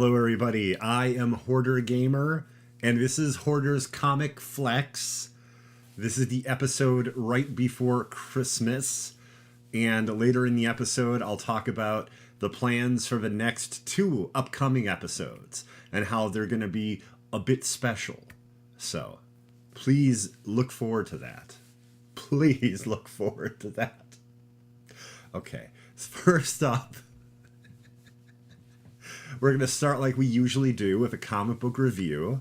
Hello everybody, I am Hoardergamer, and this is Hoarder's Comic Flex. This is the episode right before Christmas, and later in the episode I'll talk about the plans for the next two upcoming episodes, and how they're going to be a bit special. So, please look forward to that. Please look forward to that. Okay, first up, we're going to start like we usually do with a comic book review.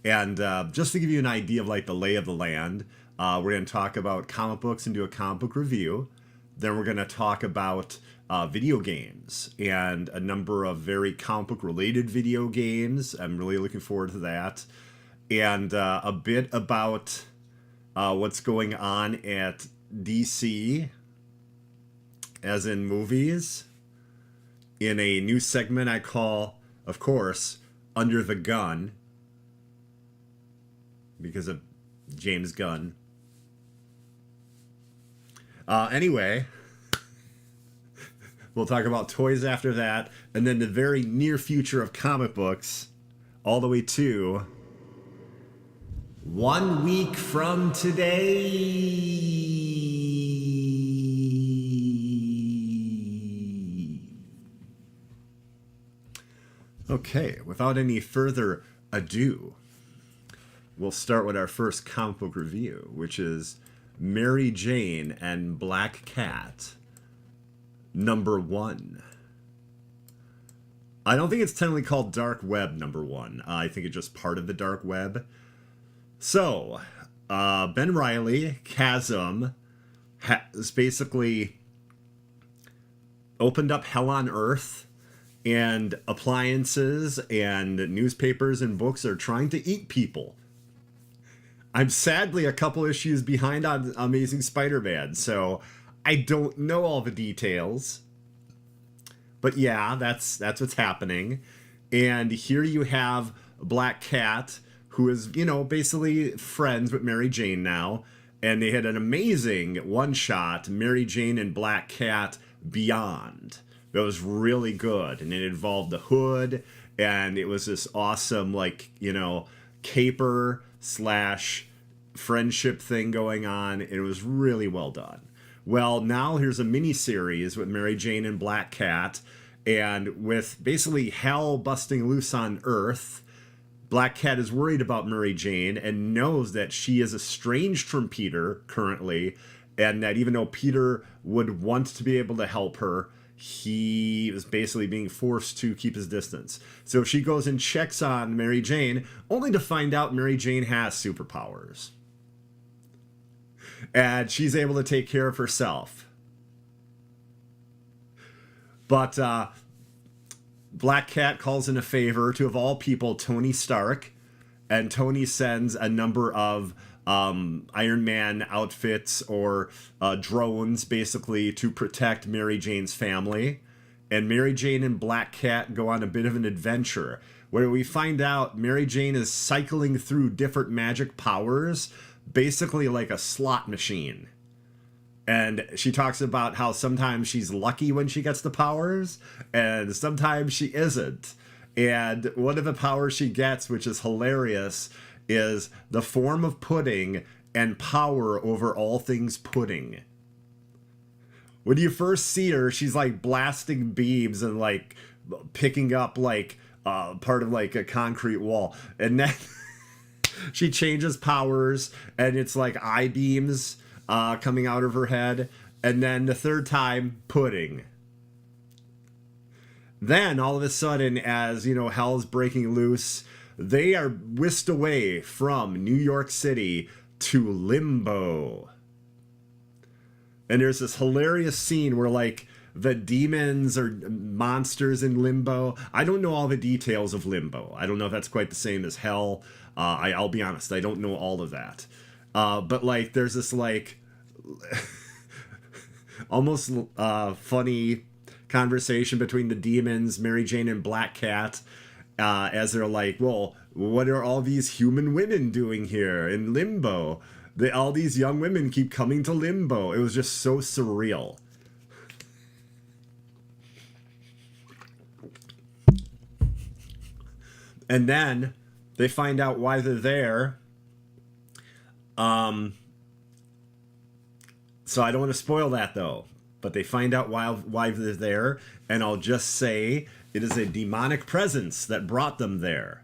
And just to give you an idea of like the lay of the land, we're going to talk about comic books and do a comic book review. Then we're going to talk about video games and a number of very comic book related video games. I'm really looking forward to that. And a bit about what's going on at DC, as in movies, in a new segment I call, of course, Under the Gun, because of James Gunn. Anyway, we'll talk about toys after that, and then the very near future of comic books, all the way to 1 week from today. Okay, without any further ado, we'll start with our first comic book review, which is Mary Jane and Black Cat, #1. I don't think it's technically called Dark Web #1. I think it's just part of the Dark Web. So, Ben Reilly, Chasm, has basically opened up hell on earth, and appliances and newspapers and books are trying to eat people. I'm sadly a couple issues behind on Amazing Spider-Man, so I don't know all the details. But yeah, that's what's happening. And here you have Black Cat, who is, basically friends with Mary Jane now. And they had an amazing one-shot, Mary Jane and Black Cat Beyond. It was really good, and it involved the Hood, and it was this awesome, caper / friendship thing going on. It was really well done. Well, now here's a mini-series with Mary Jane and Black Cat, and with basically hell busting loose on Earth, Black Cat is worried about Mary Jane and knows that she is estranged from Peter currently, and that even though Peter would want to be able to help her, he is basically being forced to keep his distance. So she goes and checks on Mary Jane, only to find out Mary Jane has superpowers. And she's able to take care of herself. But Black Cat calls in a favor to, of all people, Tony Stark. And Tony sends a number of Iron Man outfits or drones, basically, to protect Mary Jane's family. And Mary Jane and Black Cat go on a bit of an adventure, where we find out Mary Jane is cycling through different magic powers, basically like a slot machine. And she talks about how sometimes she's lucky when she gets the powers, and sometimes she isn't. And one of the powers she gets, which is hilarious, is the form of pudding and power over all things pudding. When you first see her, she's like blasting beams and like picking up like part of like a concrete wall. And then she changes powers and it's like eye beams coming out of her head. And then the third time, pudding. Then all of a sudden, as hell's breaking loose, they are whisked away from New York City to Limbo. And there's this hilarious scene where, like, the demons or monsters in Limbo. I don't know all the details of Limbo. I don't know if that's quite the same as hell. I'll be honest, I don't know all of that. But, like, there's this, like, almost funny conversation between the demons, Mary Jane and Black Cat, as they're like, well, what are all these human women doing here in Limbo? All these young women keep coming to Limbo. It was just so surreal. And then they find out why they're there. So I don't want to spoil that, though. But they find out why they're there, and I'll just say it is a demonic presence that brought them there.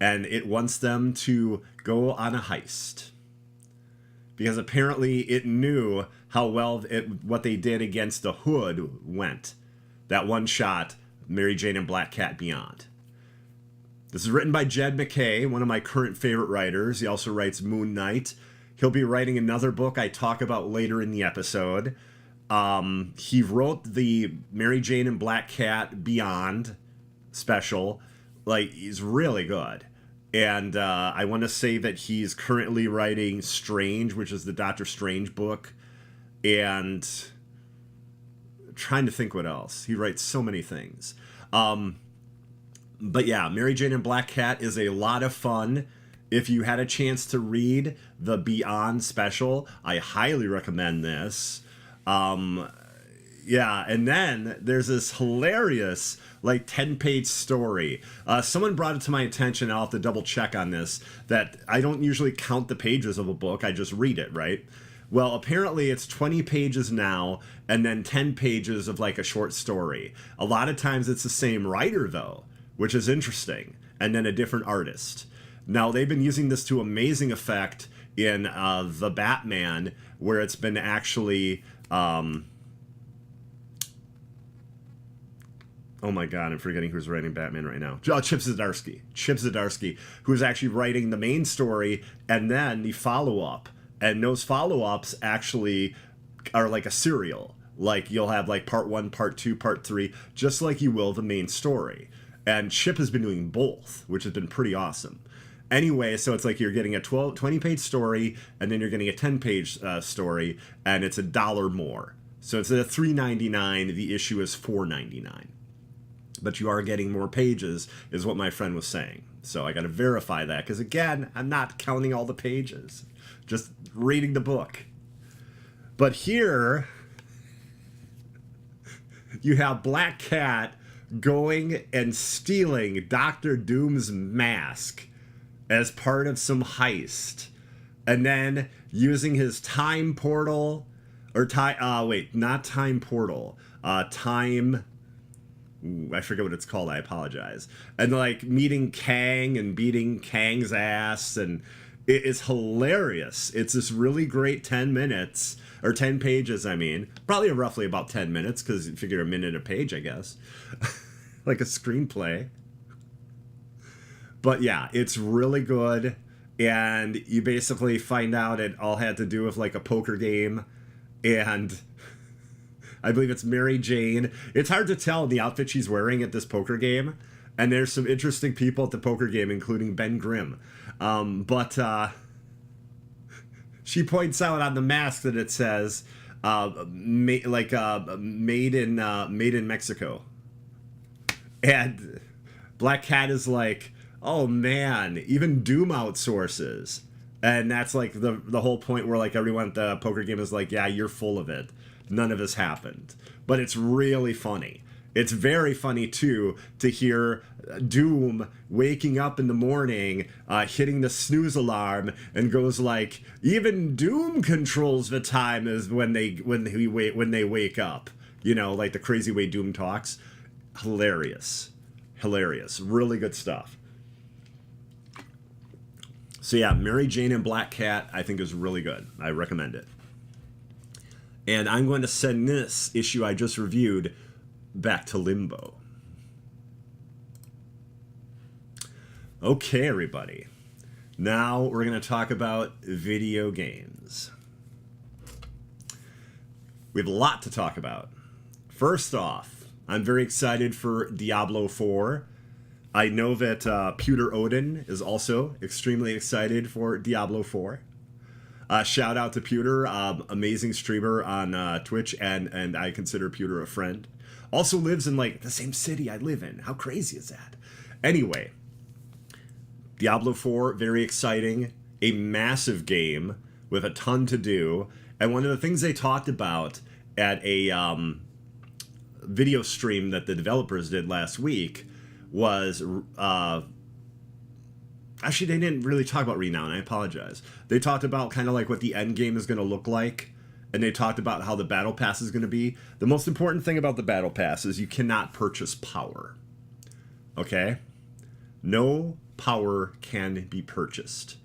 And it wants them to go on a heist. Because apparently it knew how well what they did against the Hood went. That one shot, Mary Jane and Black Cat Beyond. This is written by Jed McKay, one of my current favorite writers. He also writes Moon Knight. He'll be writing another book I talk about later in the episode. He wrote the Mary Jane and Black Cat Beyond special. Like, he's really good. And I want to say that he's currently writing Strange, which is the Doctor Strange book. And trying to think what else. He writes so many things. But yeah, Mary Jane and Black Cat is a lot of fun. If you had a chance to read the Beyond special, I highly recommend this. Yeah, and then there's this hilarious, like, 10-page story. Someone brought it to my attention, I'll have to double check on this, that I don't usually count the pages of a book, I just read it, right? Well, apparently it's 20 pages now, and then 10 pages of, like, a short story. A lot of times it's the same writer, though, which is interesting, and then a different artist. Now, they've been using this to amazing effect in The Batman, where it's been actually... oh my god, I'm forgetting who's writing Batman right now. Chip Zdarsky. Chip Zdarsky, who's actually writing the main story and then the follow-up. And those follow-ups actually are like a serial. Like, you'll have like part 1, part 2, part 3, just like you will the main story. And Chip has been doing both, which has been pretty awesome. Anyway, so it's like you're getting a 20-page story, and then you're getting a 10-page story, and it's $1 more. So instead of $3.99, the issue is $4.99. But you are getting more pages, is what my friend was saying. So I got to verify that, because again, I'm not counting all the pages, just reading the book. But here, you have Black Cat going and stealing Doctor Doom's mask as part of some heist, and then using his time portal, or not time portal, time... I forget what it's called, I apologize. And like meeting Kang and beating Kang's ass, and it is hilarious. It's this really great 10 minutes, or 10 pages, I mean. Probably roughly about 10 minutes, because you figure a minute a page, I guess. Like a screenplay. But yeah, it's really good. And you basically find out it all had to do with like a poker game. And... I believe it's Mary Jane. It's hard to tell the outfit she's wearing at this poker game. And there's some interesting people at the poker game, including Ben Grimm. But she points out on the mask that it says, made in Mexico. And Black Cat is like, oh man, even Doom outsources. And that's like the whole point where like everyone at the poker game is like, yeah, you're full of it. None of this happened. But it's really funny. It's very funny, too, to hear Doom waking up in the morning, hitting the snooze alarm, and goes like, even Doom controls the time is when they wake up. You know, like the crazy way Doom talks. Hilarious. Hilarious. Really good stuff. So yeah, Mary Jane and Black Cat, I think is really good. I recommend it. And I'm going to send this issue I just reviewed back to Limbo. Okay, everybody. Now we're going to talk about video games. We have a lot to talk about. First off, I'm very excited for Diablo 4. I know that Pewter Odin is also extremely excited for Diablo 4. Shout out to Pewter, amazing streamer on Twitch, and I consider Pewter a friend. Also lives in like the same city I live in. How crazy is that? Anyway, Diablo 4, very exciting. A massive game with a ton to do. And one of the things they talked about at a video stream that the developers did last week was Actually, they didn't really talk about Renown. I apologize. They talked about kind of like what the end game is going to look like, and they talked about how the battle pass is going to be. The most important thing about the battle pass is you cannot purchase power. Okay? No power can be purchased.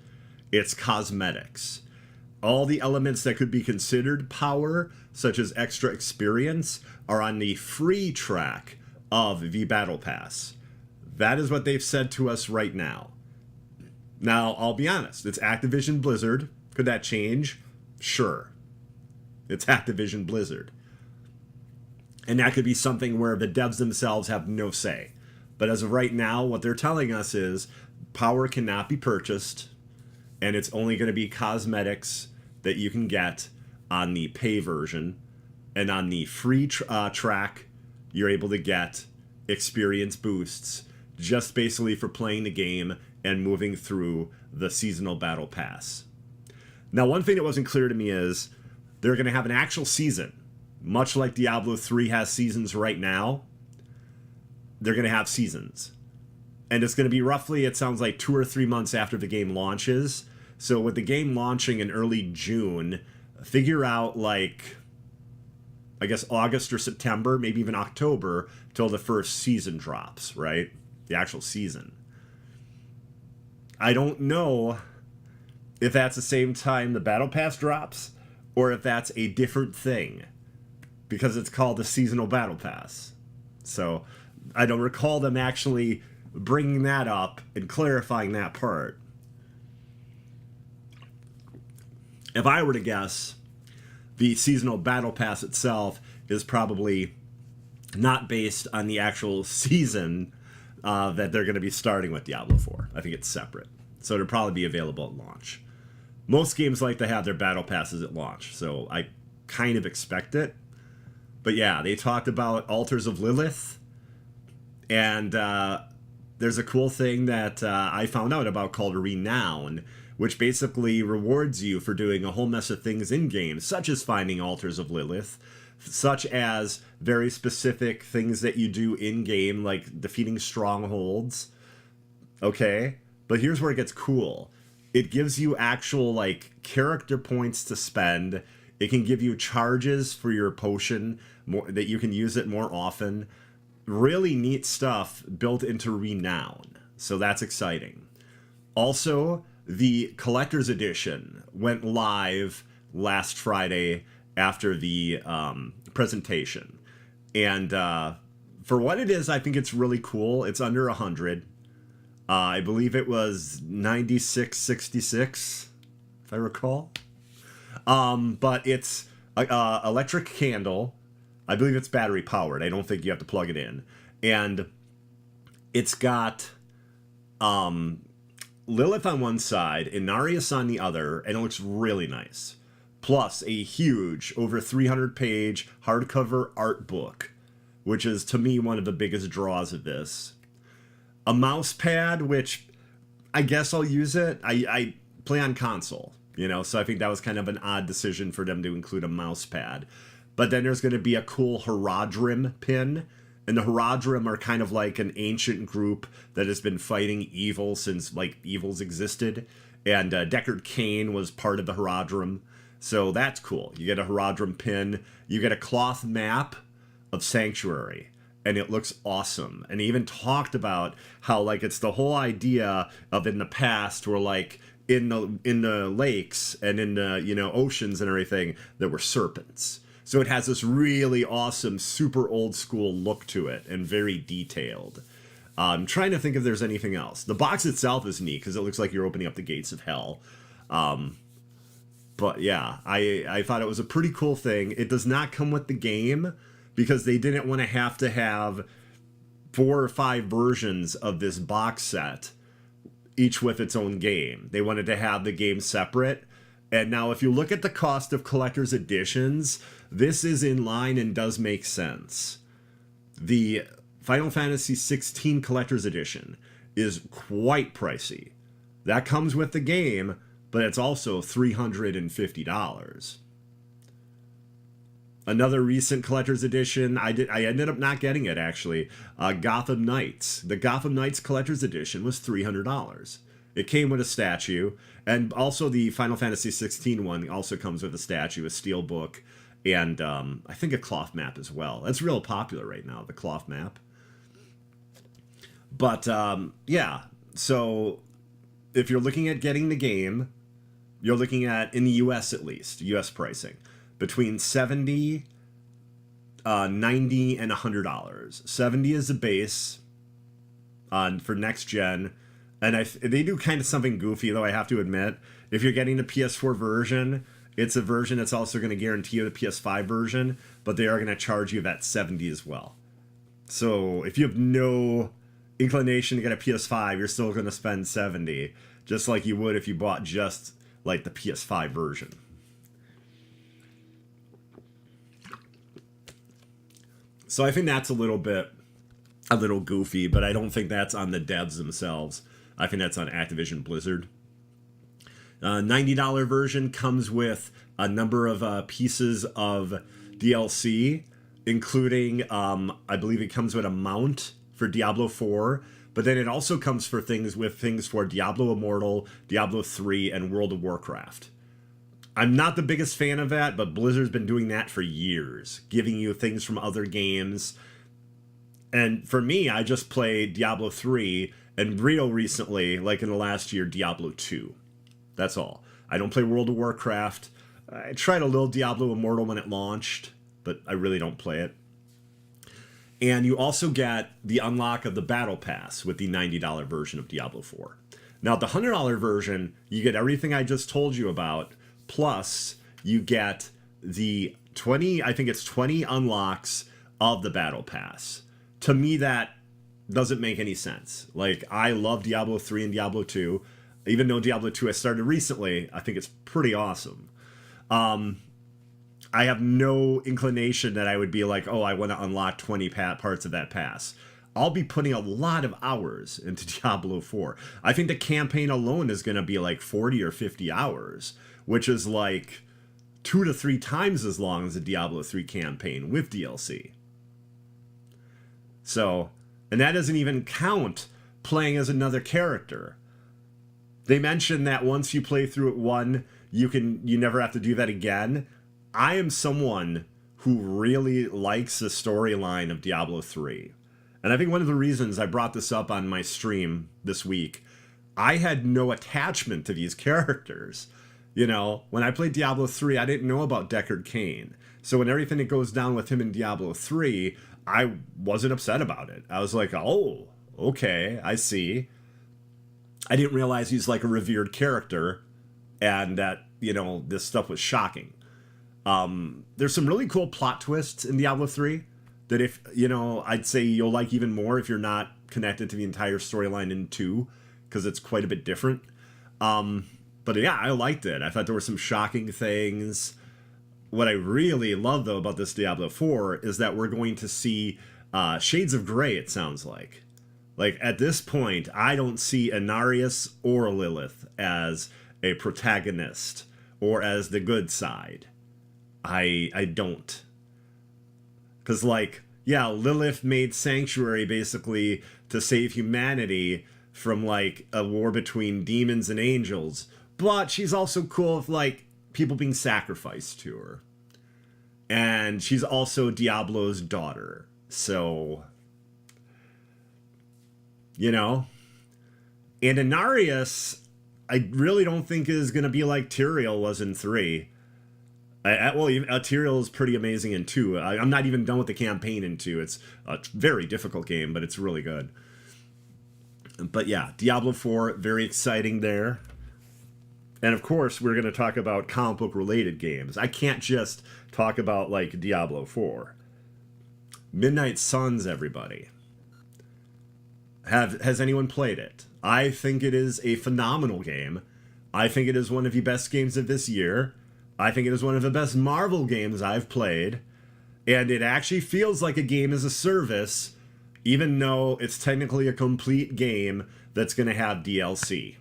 It's cosmetics. All the elements that could be considered power, such as extra experience, are on the free track of the battle pass. That is what they've said to us right now. Now, I'll be honest, it's Activision Blizzard. Could that change? Sure. It's Activision Blizzard. And that could be something where the devs themselves have no say. But as of right now, what they're telling us is power cannot be purchased, and it's only going to be cosmetics that you can get on the pay version. And on the free track, you're able to get experience boosts just basically for playing the game and moving through the seasonal battle pass. Now, one thing that wasn't clear to me is they're going to have an actual season. Much like Diablo 3 has seasons right now, they're going to have seasons. And it's going to be roughly, it sounds like 2 or 3 months after the game launches. So with the game launching in early June, figure out like, I guess August or September, maybe even October, till the first season drops, right? The actual season. I don't know if that's the same time the Battle Pass drops, or if that's a different thing, because it's called the Seasonal Battle Pass. So I don't recall them actually bringing that up and clarifying that part. If I were to guess, the Seasonal Battle Pass itself is probably not based on the actual season that they're going to be starting with Diablo 4. I think it's separate. So it'll probably be available at launch. Most games like to have their battle passes at launch, so I kind of expect it. But yeah, they talked about Altars of Lilith, and there's a cool thing that I found out about called Renown, which basically rewards you for doing a whole mess of things in-game, such as finding Altars of Lilith, such as very specific things that you do in-game, like defeating strongholds. Okay? But here's where it gets cool. It gives you actual, like, character points to spend. It can give you charges for your potion, more, that you can use it more often. Really neat stuff built into Renown. So that's exciting. Also, the Collector's Edition went live last Friday after the presentation. And for what it is, I think it's really cool. It's under 100. I believe it was 96.66, if I recall. But it's a electric candle. I believe it's battery powered. I don't think you have to plug it in. And it's got Lilith on one side, Inarius on the other, and it looks really nice. Plus a huge, over 300-page hardcover art book, which is, to me, one of the biggest draws of this. A mouse pad, which I guess I'll use it. I play on console, you know, so I think that was kind of an odd decision for them to include a mouse pad. But then there's going to be a cool Hoarder pin, and the Hoarder are kind of like an ancient group that has been fighting evil since, like, evils existed. And Deckard Cain was part of the Hoarder. So that's cool. You get a Hoarder pin. You get a cloth map of Sanctuary. And it looks awesome. And he even talked about how, like, it's the whole idea of in the past where, like, in the lakes and in the, you know, oceans and everything, there were serpents. So it has this really awesome, super old school look to it and very detailed. I'm trying to think if there's anything else. The box itself is neat because it looks like you're opening up the gates of hell. But yeah, I thought it was a pretty cool thing. It does not come with the game, because they didn't want to have 4 or 5 versions of this box set, each with its own game. They wanted to have the game separate. And now if you look at the cost of collector's editions, this is in line and does make sense. The Final Fantasy XVI Collector's Edition is quite pricey. That comes with the game, but it's also $350. Another recent collector's edition, I ended up not getting it, actually. Gotham Knights. The Gotham Knights collector's edition was $300. It came with a statue, and also the Final Fantasy 16 one also comes with a statue, a steel book, and I think a cloth map as well. That's real popular right now, the cloth map. But yeah, so if you're looking at getting the game, you're looking at, in the US at least, US pricing, between $70, $90, and $100. 70 is the base for next gen. And they do kind of something goofy, though, I have to admit. If you're getting the PS4 version, it's a version that's also going to guarantee you the PS5 version, but they are going to charge you that 70 as well. So if you have no inclination to get a PS5, you're still going to spend 70, just like you would if you bought just like the PS5 version. So I think that's a little goofy, but I don't think that's on the devs themselves. I think that's on Activision Blizzard. $90 version comes with a number of pieces of DLC, including, I believe it comes with a mount for Diablo 4, but then it also comes for things for Diablo Immortal, Diablo 3, and World of Warcraft. I'm not the biggest fan of that, but Blizzard's been doing that for years, giving you things from other games. And for me, I just played Diablo 3 and real recently, like in the last year, Diablo 2. That's all. I don't play World of Warcraft. I tried a little Diablo Immortal when it launched, but I really don't play it. And you also get the unlock of the Battle Pass with the $90 version of Diablo 4. Now, the $100 version, you get everything I just told you about, plus you get the 20 unlocks of the Battle Pass. To me, that doesn't make any sense. Like, I love Diablo 3 and Diablo 2. Even though Diablo 2 I started recently, I think it's pretty awesome. I have no inclination that I would be like, oh, I want to unlock 20 parts of that pass. I'll be putting a lot of hours into Diablo 4. I think the campaign alone is going to be like 40 or 50 hours, which is like 2 to 3 times as long as the Diablo 3 campaign with DLC. So, and that doesn't even count playing as another character. They mentioned that once you play through it you never have to do that again. I am someone who really likes the storyline of Diablo 3. And I think one of the reasons I brought this up on my stream this week, I had no attachment to these characters. You know, when I played Diablo 3, I didn't know about Deckard Cain. So when everything that goes down with him in Diablo 3, I wasn't upset about it. I was like, oh, okay, I see. I didn't realize he's like a revered character and that, you know, this stuff was shocking. There's some really cool plot twists in Diablo 3 that if, you know, I'd say you'll like even more if you're not connected to the entire storyline in 2, because it's quite a bit different. But yeah, I liked it. I thought there were some shocking things. What I really love, though, about this Diablo 4 is that we're going to see shades of gray, it sounds like. Like, at this point, I don't see Inarius or Lilith as a protagonist or as the good side. I don't. Because, like, yeah, Lilith made Sanctuary basically to save humanity from, like, a war between demons and angels. But she's also cool with, like, people being sacrificed to her. And she's also Diablo's daughter. So, you know. And Inarius, I really don't think is going to be like Tyrael was in 3. Tyrael is pretty amazing in 2. I'm not even done with the campaign in 2. It's a very difficult game, but it's really good. But yeah, Diablo 4, very exciting there. And of course, we're going to talk about comic book related games. I can't just talk about like Diablo 4. Midnight Suns, everybody. Has anyone played it? I think it is a phenomenal game. I think it is one of the best games of this year. I think it is one of the best Marvel games I've played. And it actually feels like a game as a service, even though it's technically a complete game that's going to have DLC.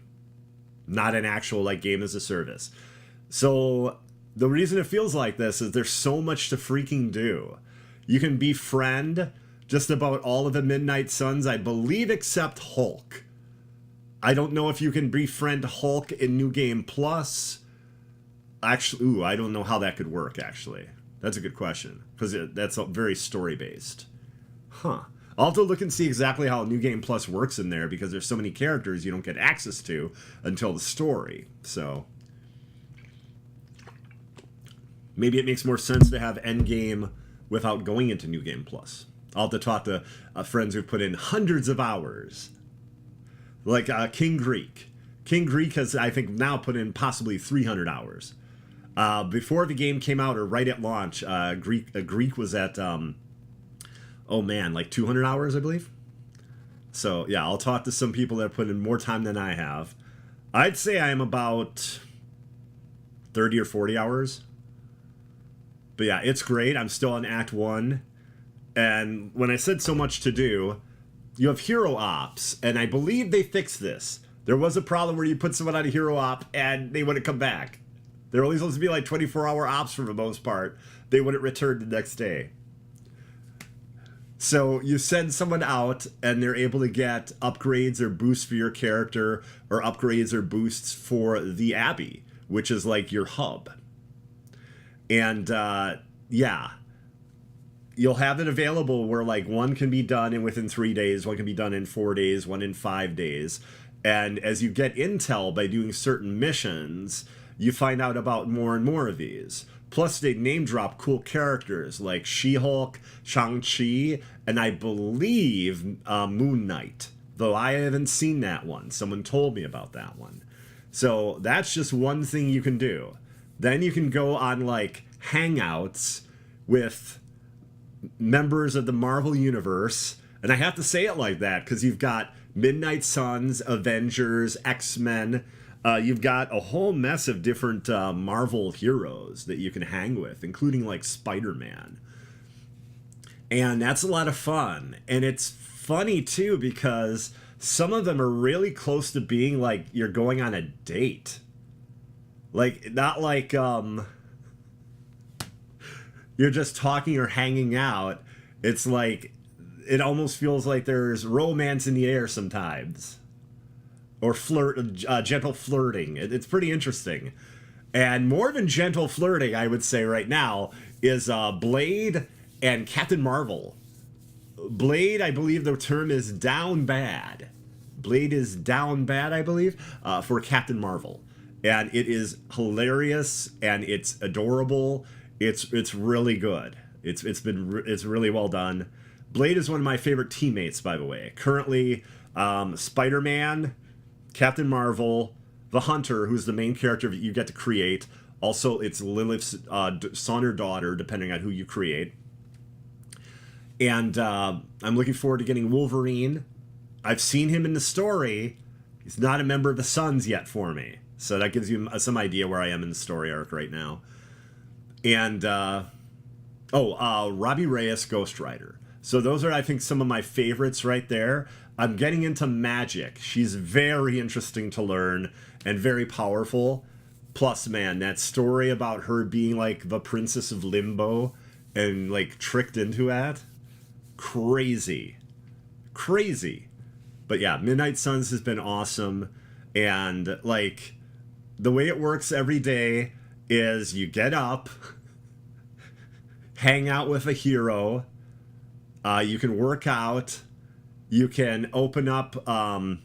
Not an actual like game as a service. So the reason it feels like this is there's so much to freaking do. You can befriend just about all of the Midnight Suns, I believe, except Hulk. I don't know if you can befriend Hulk in New Game Plus. Actually, ooh, I don't know how that could work, actually. That's a good question, because that's very story-based. Huh. I'll have to look and see exactly how New Game Plus works in there, because there's so many characters you don't get access to until the story. So maybe it makes more sense to have Endgame without going into New Game Plus. I'll have to talk to friends who've put in hundreds of hours. Like King Greek. King Greek has, I think, now put in possibly 300 hours. Before the game came out, or right at launch, Greek was at, oh man, like 200 hours, I believe. So yeah, I'll talk to some people that have put in more time than I have. I'd say I am about 30 or 40 hours. But yeah, it's great. I'm still on Act 1. And when I said so much to do, you have hero ops, and I believe they fixed this. There was a problem where you put someone on a hero op and they wouldn't come back. They're only supposed to be like 24-hour ops for the most part. They wouldn't return the next day. So you send someone out and they're able to get upgrades or boosts for your character, or upgrades or boosts for the Abbey, which is like your hub. And yeah, you'll have it available where like one can be done within 3 days, one can be done in 4 days, one in 5 days. And as you get intel by doing certain missions, you find out about more and more of these. Plus, they name drop cool characters like She-Hulk, Shang-Chi, and I believe Moon Knight. Though I haven't seen that one. Someone told me about that one. So that's just one thing you can do. Then you can go on like hangouts with members of the Marvel Universe. And I have to say it like that because you've got Midnight Suns, Avengers, X-Men. You've got a whole mess of different Marvel heroes that you can hang with, including like Spider-Man. And that's a lot of fun. And it's funny too because some of them are really close to being like you're going on a date. Like, not like you're just talking or hanging out. It's like, it almost feels like there's romance in the air sometimes. Or gentle flirting. It's pretty interesting. And more than gentle flirting, I would say right now, is Blade and Captain Marvel. Blade, I believe the term is down bad. Blade is down bad, I believe, for Captain Marvel. And it is hilarious, and it's adorable. It's really good. It's really well done. Blade is one of my favorite teammates, by the way. Currently, Spider-Man, Captain Marvel, the Hunter, who's the main character that you get to create. Also, it's Lilith's son or daughter, depending on who you create. And I'm looking forward to getting Wolverine. I've seen him in the story. He's not a member of the Sons yet for me. So that gives you some idea where I am in the story arc right now. And, Robbie Reyes, Ghost Rider. So those are, I think, some of my favorites right there. I'm getting into Magic. She's very interesting to learn and very powerful. Plus, man, that story about her being like the Princess of Limbo and like tricked into that. Crazy. Crazy. But yeah, Midnight Suns has been awesome. And like the way it works every day is you get up, hang out with a hero, you can work out, you can open up an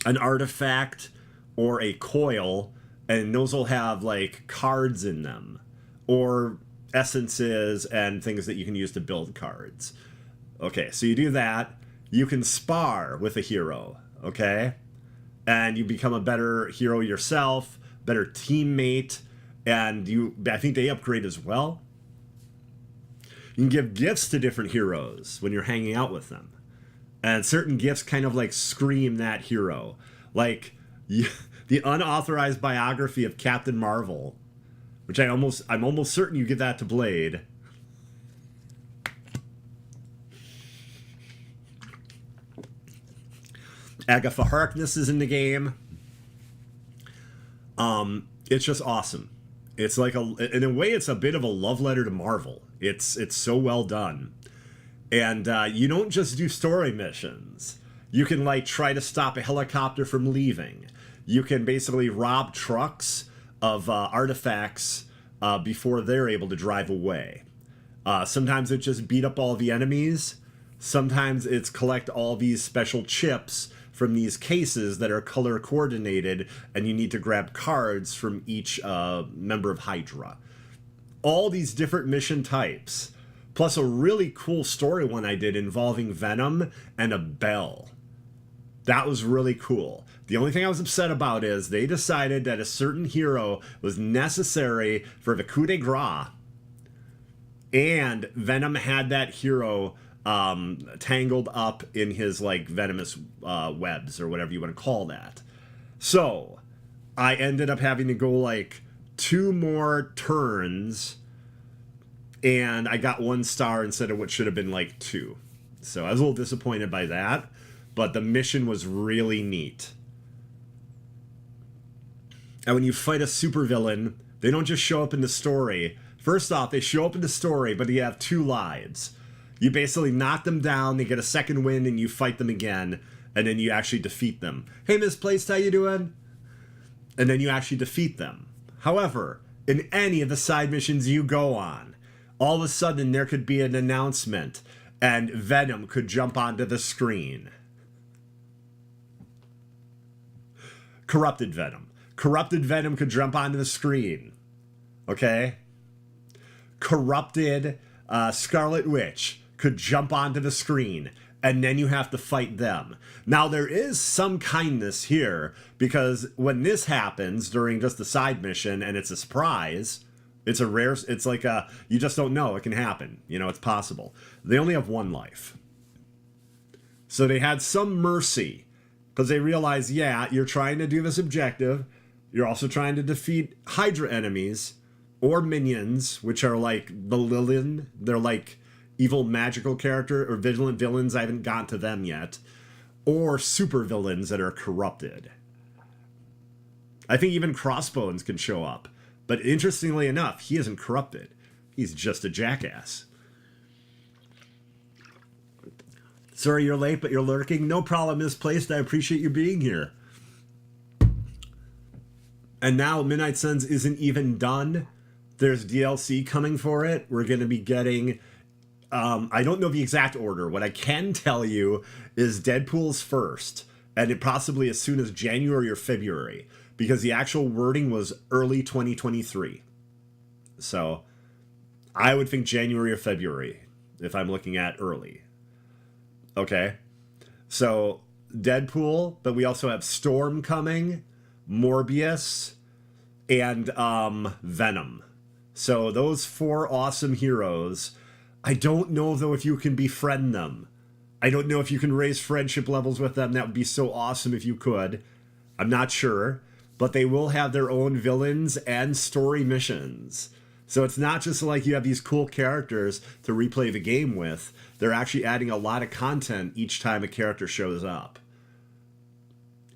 artifact or a coil, and those will have like cards in them or essences and things that you can use to build cards. Okay, so you do that. You can spar with a hero, okay? And you become a better hero yourself, better teammate, and I think they upgrade as well. You can give gifts to different heroes when you're hanging out with them. And certain gifts kind of like scream that hero. Like the unauthorized biography of Captain Marvel, which I'm almost certain you give that to Blade. Agatha Harkness is in the game. It's just awesome. It's like in a way, it's a bit of a love letter to Marvel. It's so well done. And you don't just do story missions. You can like try to stop a helicopter from leaving. You can basically rob trucks of artifacts before they're able to drive away. Sometimes it's just beat up all the enemies. Sometimes it's collect all these special chips from these cases that are color coordinated, and you need to grab cards from each member of Hydra. All these different mission types, plus a really cool story one I did involving Venom and a bell. That was really cool. The only thing I was upset about is they decided that a certain hero was necessary for the coup de grace, and Venom had that hero tangled up in his like venomous webs or whatever you want to call that. So I ended up having to go like 2 more turns, and I got 1 star instead of what should have been like 2. So I was a little disappointed by that, but the mission was really neat. And when you fight a supervillain, they don't just show up in the story. First off, they show up in the story, but you have 2 lives. You basically knock them down, they get a second wind, and you fight them again, and then you actually defeat them. Hey, Misplaced, how you doing? And then you actually defeat them. However, in any of the side missions you go on, all of a sudden there could be an announcement, and Venom could jump onto the screen. Corrupted Venom. Corrupted Venom could jump onto the screen. Okay? Corrupted Scarlet Witch could jump onto the screen, and then you have to fight them. Now, there is some kindness here, because when this happens during just the side mission and it's a surprise, it's like you just don't know. It can happen. You know, it's possible. They only have 1 life. So they had some mercy, because they realized, yeah, you're trying to do this objective. You're also trying to defeat Hydra enemies or minions, which are like the Lilin. They're like evil magical character or vigilant villains. I haven't gotten to them yet. Or super villains that are corrupted. I think even Crossbones can show up. But interestingly enough, he isn't corrupted. He's just a jackass. Sorry you're late, but you're lurking. No problem, Misplaced. I appreciate you being here. And now Midnight Suns isn't even done. There's DLC coming for it. We're going to be getting... I don't know the exact order. What I can tell you is Deadpool's first, and it possibly as soon as January or February, because the actual wording was early 2023. So I would think January or February if I'm looking at early. Okay. So Deadpool, but we also have Storm coming, Morbius, and Venom. So those 4 awesome heroes. I don't know, though, if you can befriend them. I don't know if you can raise friendship levels with them. That would be so awesome if you could. I'm not sure. But they will have their own villains and story missions. So it's not just like you have these cool characters to replay the game with. They're actually adding a lot of content each time a character shows up.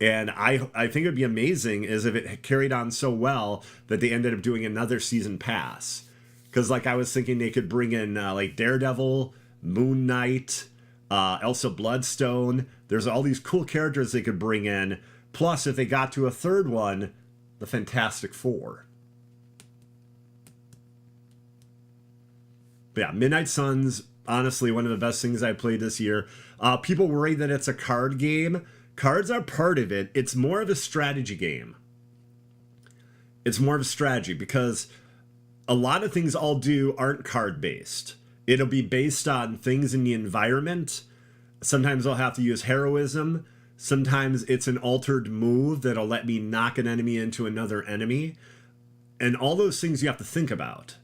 And I think it would be amazing is if it carried on so well that they ended up doing another season pass. Because, like, I was thinking they could bring in, like, Daredevil, Moon Knight, Elsa Bloodstone. There's all these cool characters they could bring in. Plus, if they got to a third one, the Fantastic Four. But yeah, Midnight Suns, honestly, one of the best things I played this year. People worry that it's a card game. Cards are part of it. It's more of a strategy game. It's more of a strategy because... a lot of things I'll do aren't card-based. It'll be based on things in the environment. Sometimes I'll have to use heroism. Sometimes it's an altered move that'll let me knock an enemy into another enemy. And all those things you have to think about.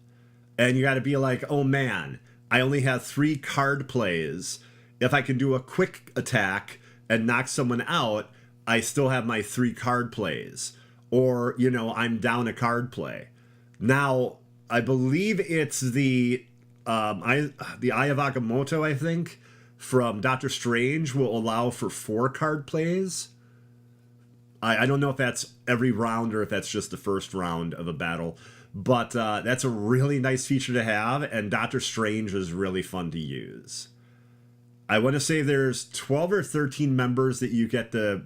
And you got to be like, oh man, I only have 3 card plays. If I can do a quick attack and knock someone out, I still have my 3 card plays. Or, you know, I'm down a card play. Now... I believe it's the Eye of Agamotto, I think, from Doctor Strange will allow for 4 card plays. I don't know if that's every round or if that's just the first round of a battle, but that's a really nice feature to have, and Doctor Strange is really fun to use. I want to say there's 12 or 13 members that you get to,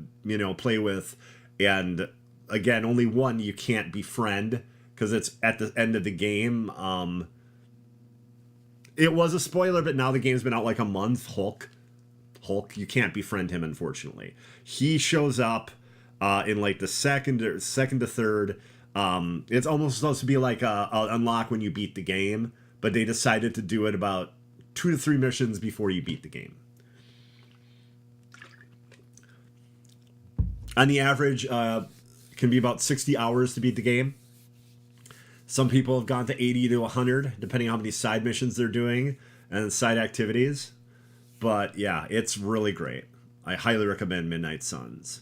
play with. And again, only one you can't befriend because it's at the end of the game. It was a spoiler, but now the game's been out like a month. Hulk, you can't befriend him, unfortunately. He shows up in like the second to third. It's almost supposed to be like a unlock when you beat the game, but they decided to do it about 2 to 3 missions before you beat the game. On the average, it can be about 60 hours to beat the game. Some people have gone to 80 to 100, depending on how many side missions they're doing and side activities. But yeah, it's really great. I highly recommend Midnight Suns.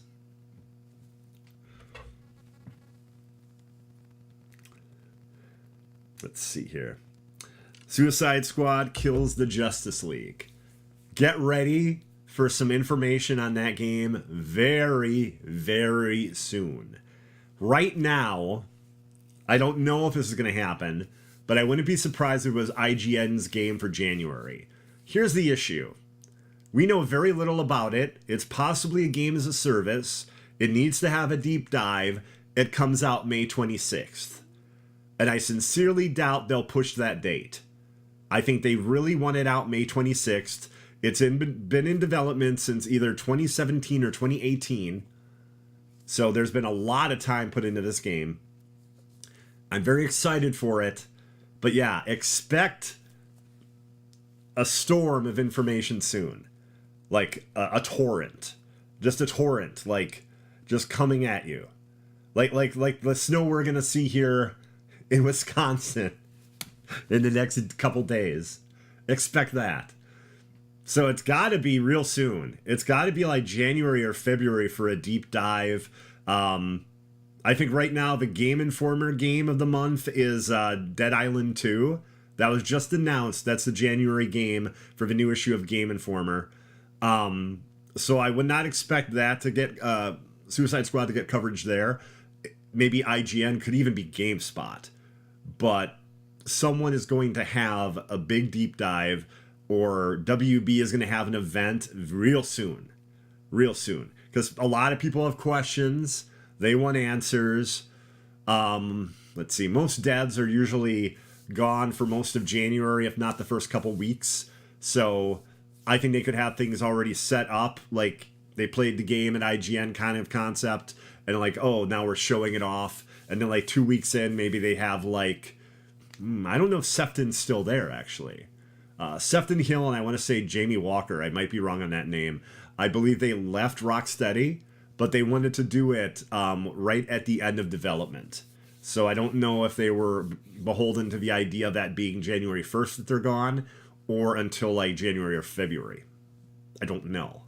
Let's see here. Suicide Squad kills the Justice League. Get ready for some information on that game very, very soon. Right now, I don't know if this is going to happen, but I wouldn't be surprised if it was IGN's game for January. Here's the issue. We know very little about it. It's possibly a game as a service. It needs to have a deep dive. It comes out May 26th. And I sincerely doubt they'll push that date. I think they really want it out May 26th. It's been in development since either 2017 or 2018. So there's been a lot of time put into this game. I'm very excited for it. But yeah, expect a storm of information soon. Like a torrent. Just a torrent. Like, just coming at you. Like the snow we're going to see here in Wisconsin in the next couple days. Expect that. So it's got to be real soon. It's got to be like January or February for a deep dive. I think right now the Game Informer game of the month is Dead Island 2. That was just announced. That's the January game for the new issue of Game Informer. So I would not expect that to get Suicide Squad to get coverage there. Maybe IGN, could even be GameSpot. But someone is going to have a big deep dive, or WB is going to have an event real soon. Real soon. Because a lot of people have questions. They want answers. Let's see. Most devs are usually gone for most of January, if not the first couple weeks. So I think they could have things already set up. Like they played the game at IGN kind of concept. And like, oh, now we're showing it off. And then like 2 weeks in, maybe they have like, I don't know if Sefton's still there, actually. Sefton Hill and I want to say Jamie Walker. I might be wrong on that name. I believe they left Rocksteady, but they wanted to do it right at the end of development. So I don't know if they were beholden to the idea of that being January 1st that they're gone, or until like January or February. I don't know.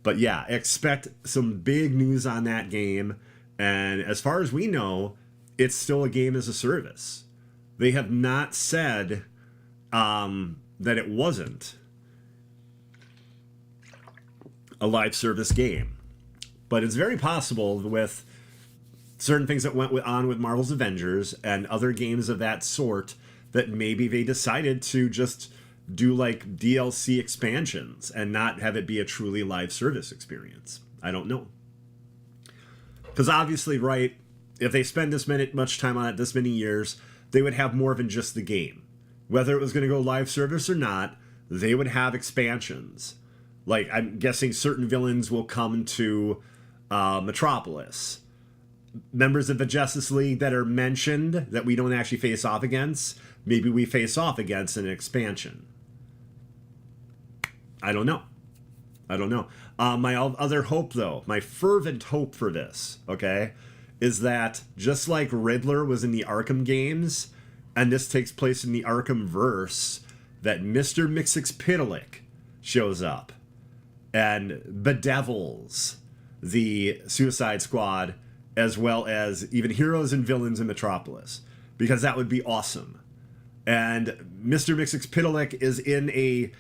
But yeah, expect some big news on that game. And as far as we know, it's still a game as a service. They have not said that it wasn't a live service game. But it's very possible with certain things that went on with Marvel's Avengers and other games of that sort that maybe they decided to just do like DLC expansions and not have it be a truly live service experience. I don't know. Because obviously, right, if they spend this much time on it, this many years, they would have more than just the game. Whether it was going to go live service or not, they would have expansions. Like, I'm guessing certain villains will come to Metropolis. Members of the Justice League that are mentioned that we don't actually face off against, maybe we face off against in an expansion. I don't know. My other hope, though, my fervent hope for this, okay, is that just like Riddler was in the Arkham games, and this takes place in the Arkham verse, that Mr. Mxyzptlk shows up and bedevils the Suicide Squad, as well as even heroes and villains in Metropolis, because that would be awesome. And Mr. Mxyzptlk is in a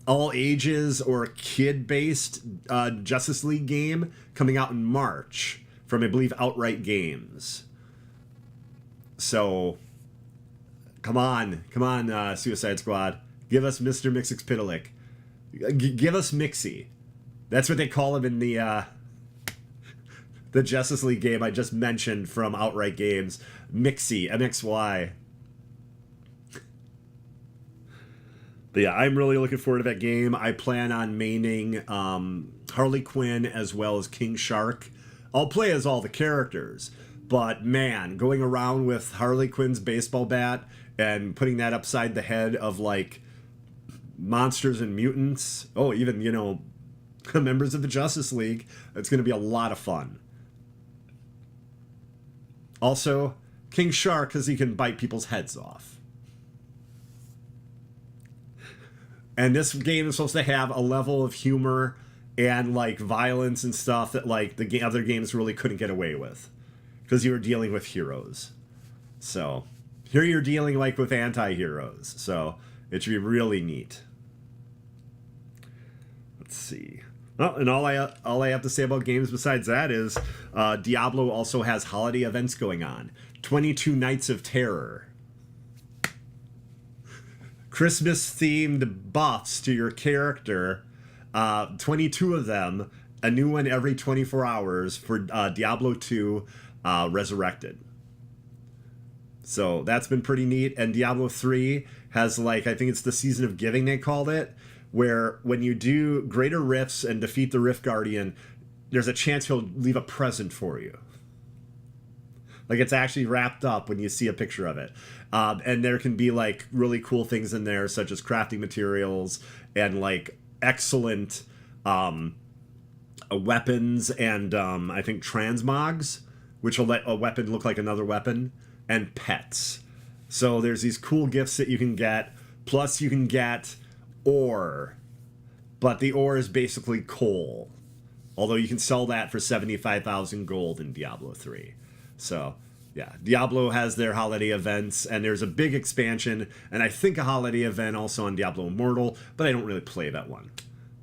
all ages or kid-based Justice League game coming out in March from, I believe, Outright Games. So, come on, Suicide Squad. Give us Mr. Mxyzptlk. Give us Mixie. That's what they call him in the Justice League game I just mentioned from Outright Games. Mixie, MXY. But yeah, I'm really looking forward to that game. I plan on maining Harley Quinn as well as King Shark. I'll play as all the characters, but man, going around with Harley Quinn's baseball bat and putting that upside the head of like monsters and mutants, oh, even, you know, members of the Justice League, it's going to be a lot of fun. Also, King Shark, because he can bite people's heads off. And this game is supposed to have a level of humor and like violence and stuff that like the other games really couldn't get away with, because you were dealing with heroes. So here you're dealing like with anti-heroes. So it should be really neat. Let's see. Well, and all I have to say about games besides that is Diablo also has holiday events going on. 22 Nights of Terror. Christmas-themed buffs to your character, 22 of them, a new one every 24 hours for Diablo 2 Resurrected. So that's been pretty neat. And Diablo 3 has, like, I think it's the Season of Giving they called it, where when you do Greater Rifts and defeat the Rift Guardian, there's a chance he'll leave a present for you. Like, it's actually wrapped up when you see a picture of it. And there can be, like, really cool things in there, such as crafting materials and, like, excellent weapons and, I think, transmogs, which will let a weapon look like another weapon, and pets. So there's these cool gifts that you can get. Plus, you can get ore. But the ore is basically coal. Although you can sell that for 75,000 gold in Diablo 3. So, yeah, Diablo has their holiday events, and there's a big expansion, and I think a holiday event also on Diablo Immortal, but I don't really play that one.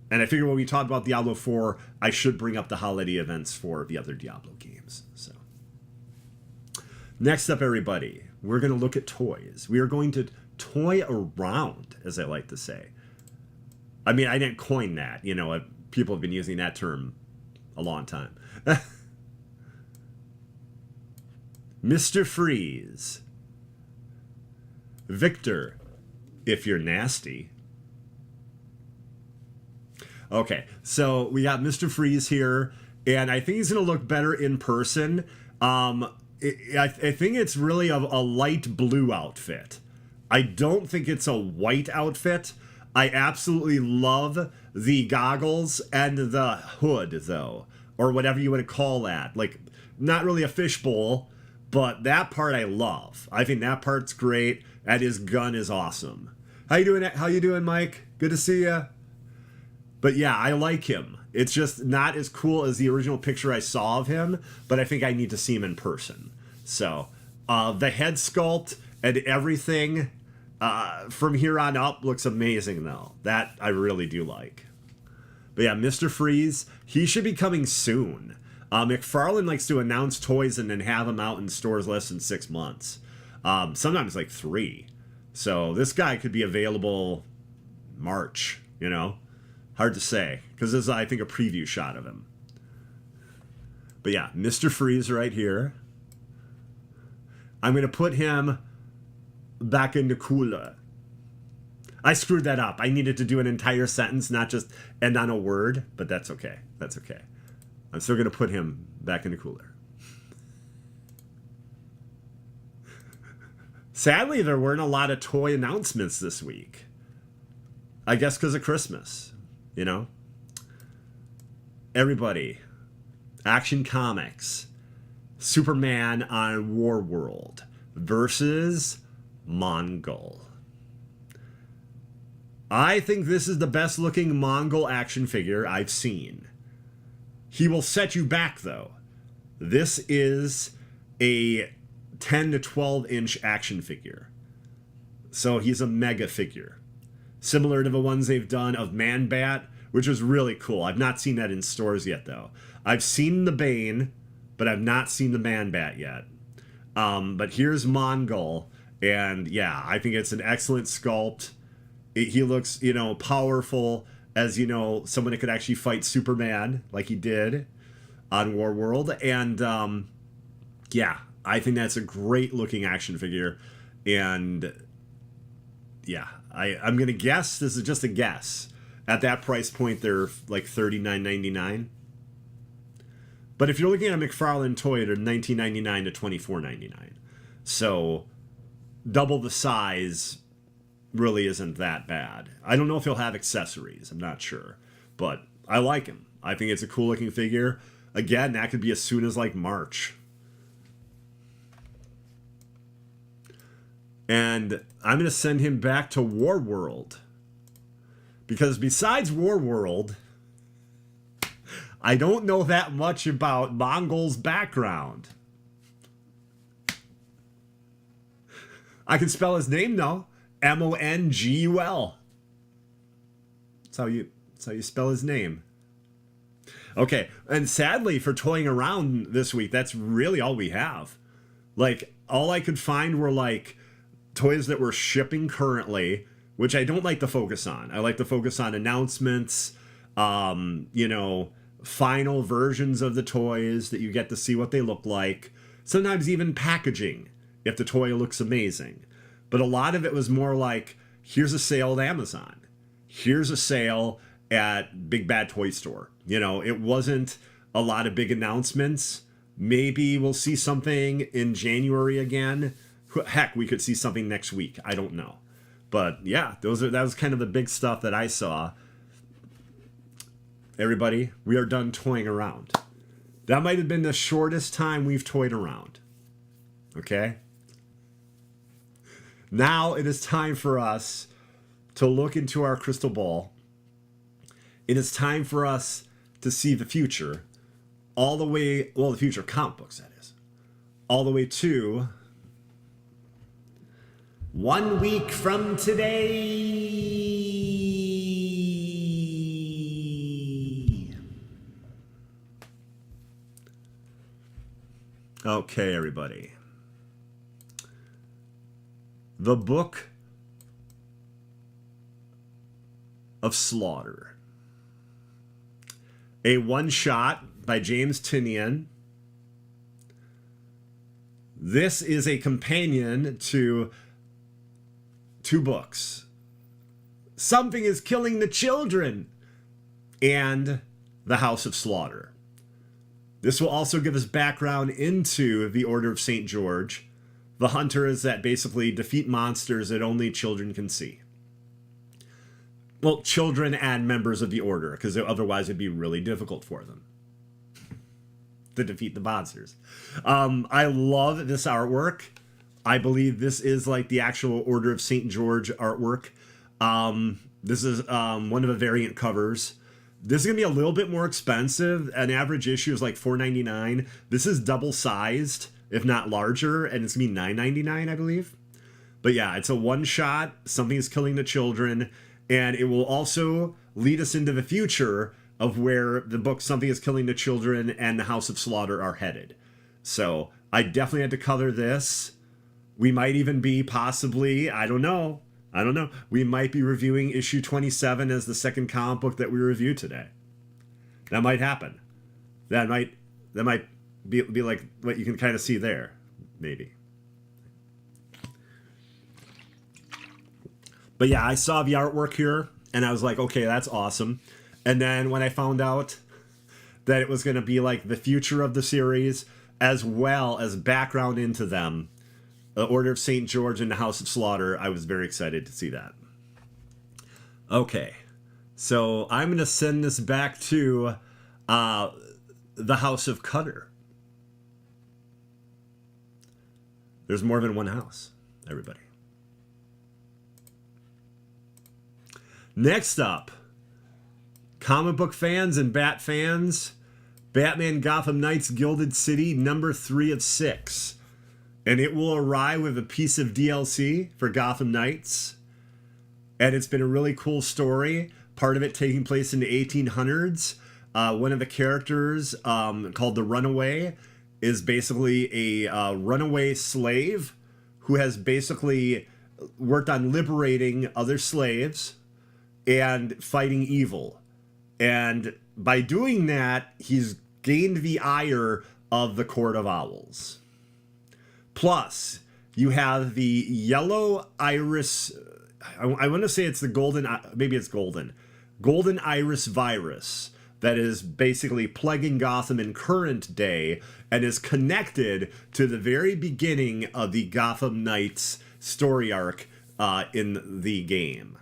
And I figure when we talk about Diablo 4, I should bring up the holiday events for the other Diablo games. So, next up, everybody, we're going to look at toys. We are going to toy around, as I like to say. I mean, I didn't coin that. You know, people have been using that term a long time. Mr. Freeze. Victor, if you're nasty. Okay, so we got Mr. Freeze here, and I think he's going to look better in person. I think it's really a light blue outfit. I don't think it's a white outfit. I absolutely love the goggles and the hood, though, or whatever you want to call that. Like, not really a fishbowl, but that part I love. I think that part's great, and his gun is awesome. How you doing, Mike? Good to see you. But yeah, I like him. It's just not as cool as the original picture I saw of him, but I think I need to see him in person. So, the head sculpt and everything from here on up looks amazing, though. That I really do like. But yeah, Mr. Freeze, he should be coming soon. McFarlane likes to announce toys and then have them out in stores less than 6 months. Sometimes like 3. So this guy could be available March, you know? Hard to say, because this is, I think, a preview shot of him. But yeah, Mr. Freeze right here. I'm going to put him back in the cooler. I screwed that up. I needed to do an entire sentence, not just end on a word, but that's okay. That's okay. I'm still going to put him back in the cooler. Sadly, there weren't a lot of toy announcements this week. I guess because of Christmas, you know? Everybody, Action Comics, Superman on Warworld versus Mongol. I think this is the best looking Mongol action figure I've seen. He will set you back, though. This is a 10 to 12 inch action figure. So he's a mega figure. Similar to the ones they've done of Man-Bat, which was really cool. I've not seen that in stores yet, though. I've seen the Bane, but I've not seen the Man-Bat yet. But here's Mongol, and yeah, I think it's an excellent sculpt. He looks, you know, powerful, as you know, someone that could actually fight Superman like he did on Warworld. And yeah, I think that's a great looking action figure. And yeah, I'm gonna guess, this is just a guess, at that price point they're like $39.99. But if you're looking at a McFarlane toy, they're $19.99 to $24.99. So double the size really isn't that bad. I don't know if he'll have accessories. I'm not sure. But I like him. I think it's a cool looking figure. Again, that could be as soon as like March. And I'm going to send him back to Warworld. Because besides Warworld, I don't know that much about Mongol's background. I can spell his name though. Mongul. That's how you spell his name. Okay, and sadly for toying around this week, that's really all we have. Like, all I could find were like toys that were shipping currently, which I don't like to focus on. I like to focus on announcements, you know, final versions of the toys that you get to see what they look like. Sometimes even packaging if the toy looks amazing. But a lot of it was more like, here's a sale at Amazon. Here's a sale at Big Bad Toy Store. You know, it wasn't a lot of big announcements. Maybe we'll see something in January again. Heck, we could see something next week. I don't know. But yeah, that was kind of the big stuff that I saw. Everybody, we are done toying around. That might have been the shortest time we've toyed around. Okay? Now it is time for us to look into our crystal ball. It is time for us to see the future. All the way, well, the future comic books, that is. All the way to 1 week from today. Okay, everybody. The Book of Slaughter. A one-shot by James Tynion. This is a companion to 2 books. Something is Killing the Children and The House of Slaughter. This will also give us background into the Order of St. George, the hunters that basically defeat monsters that only children can see. Well, children and members of the Order, because otherwise it'd be really difficult for them to defeat the monsters. I love this artwork. I believe this is like the actual Order of St. George artwork. This is one of the variant covers. This is going to be a little bit more expensive. An average issue is like $4.99. This is double-sized, if not larger, and it's going to be $9.99, I believe. But yeah, it's a one-shot. Something is Killing the Children. And it will also lead us into the future of where the book Something is Killing the Children and The House of Slaughter are headed. So I definitely had to cover this. We might even be possibly, I don't know. We might be reviewing issue 27 as the second comic book that we review today. That might happen. That might be like what you can kind of see there, maybe. But yeah, I saw the artwork here, and I was like, okay, that's awesome. And then when I found out that it was going to be like the future of the series, as well as background into them, the Order of St. George and the House of Slaughter, I was very excited to see that. Okay, so I'm going to send this back to the House of Cutter. There's more than one house, everybody. Next up, comic book fans and Bat fans, Batman Gotham Knights Gilded City, number 3 of 6. And it will arrive with a piece of DLC for Gotham Knights. And it's been a really cool story. Part of it taking place in the 1800s. One of the characters, called the Runaway, is basically a runaway slave who has basically worked on liberating other slaves. and fighting evil. And by doing that, he's gained the ire of the Court of Owls. Plus, you have the yellow iris. I want to say it's the golden. Maybe it's golden. Golden iris virus that is basically plaguing Gotham in current day and is connected to the very beginning of the Gotham Knights story arc in the game.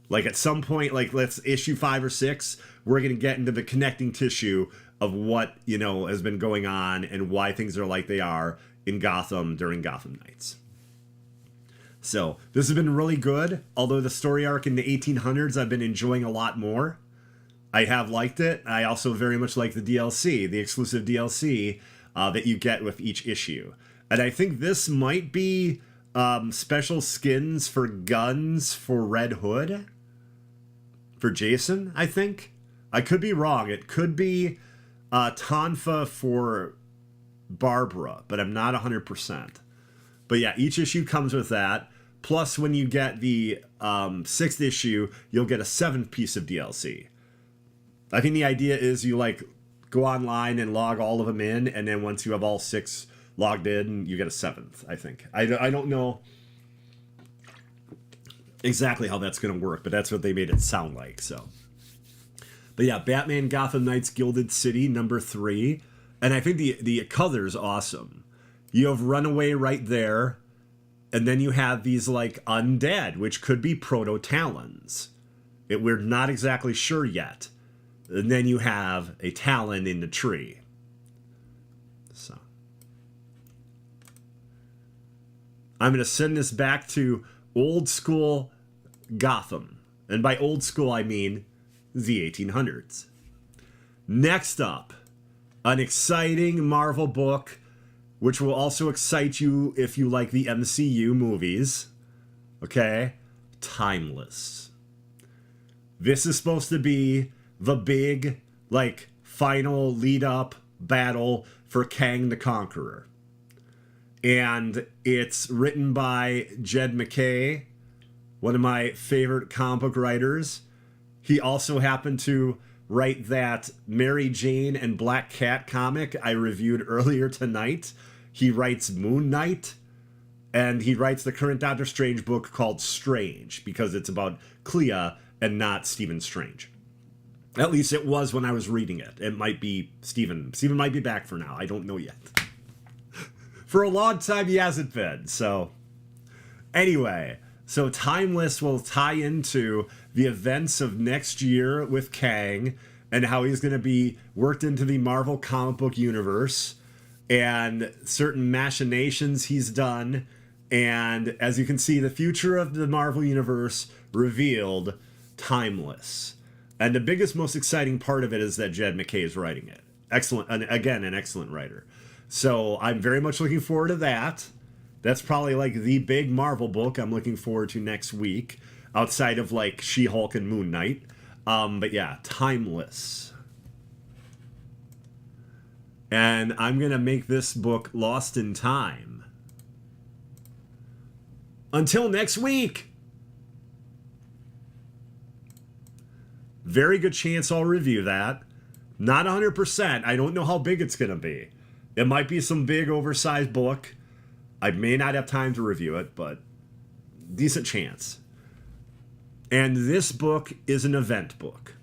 Like at some point, like let's issue 5 or 6, we're going to get into the connecting tissue of what, has been going on and why things are like they are in Gotham during Gotham Knights. So this has been really good. Although the story arc in the 1800s I've been enjoying a lot more. I have liked it. I also very much like the DLC, the exclusive DLC that you get with each issue. And I think this might be special skins for guns for Red Hood. For Jason, I think. I could be wrong. It could be Tonfa for Barbara, but I'm not 100%. But yeah, each issue comes with that. Plus, when you get the 6th issue, you'll get a 7th piece of DLC. I think the idea is you go online and log all of them in, and then once you have all 6 logged in, you get a 7th, I think. I don't know exactly how that's going to work, but that's what they made it sound like, so. But yeah, Batman Gotham Knights Gilded City, number 3. And I think the color's awesome. You have Runaway right there, and then you have these undead, which could be proto-Talons. We're not exactly sure yet. And then you have a Talon in the tree. So I'm going to send this back to old school Gotham. And by old school, I mean the 1800s. Next up, an exciting Marvel book, which will also excite you if you like the MCU movies. Okay? Timeless. This is supposed to be the big, final lead-up battle for Kang the Conqueror. And it's written by Jed MacKay, one of my favorite comic book writers. He also happened to write that Mary Jane and Black Cat comic I reviewed earlier tonight. He writes Moon Knight, and he writes the current Doctor Strange book called Strange, because it's about Clea and not Stephen Strange. At least it was when I was reading it. It might be Stephen. Stephen might be back for now. I don't know yet. For a long time, he hasn't been. So, anyway. So, Timeless will tie into the events of next year with Kang and how he's going to be worked into the Marvel comic book universe and certain machinations he's done. And as you can see, the future of the Marvel universe revealed, Timeless. And the biggest, most exciting part of it is that Jed MacKay is writing it. Excellent. And again, an excellent writer. So I'm very much looking forward to that. That's probably the big Marvel book I'm looking forward to next week, outside of She-Hulk and Moon Knight. But yeah, Timeless. And I'm going to make this book Lost in Time. Until next week. Very good chance I'll review that. Not 100%. I don't know how big it's going to be. It might be some big oversized book. I may not have time to review it, but decent chance. And this book is an event book.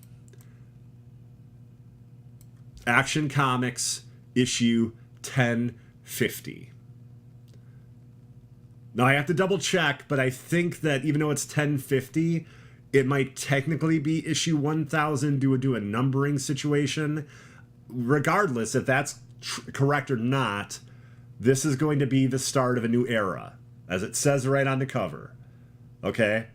Action Comics issue 1050. Now I have to double check, but I think that even though it's 1050, it might technically be issue 1000 due to a numbering situation. Regardless, if that's correct or not, this is going to be the start of a new era, as it says right on the cover. Okay?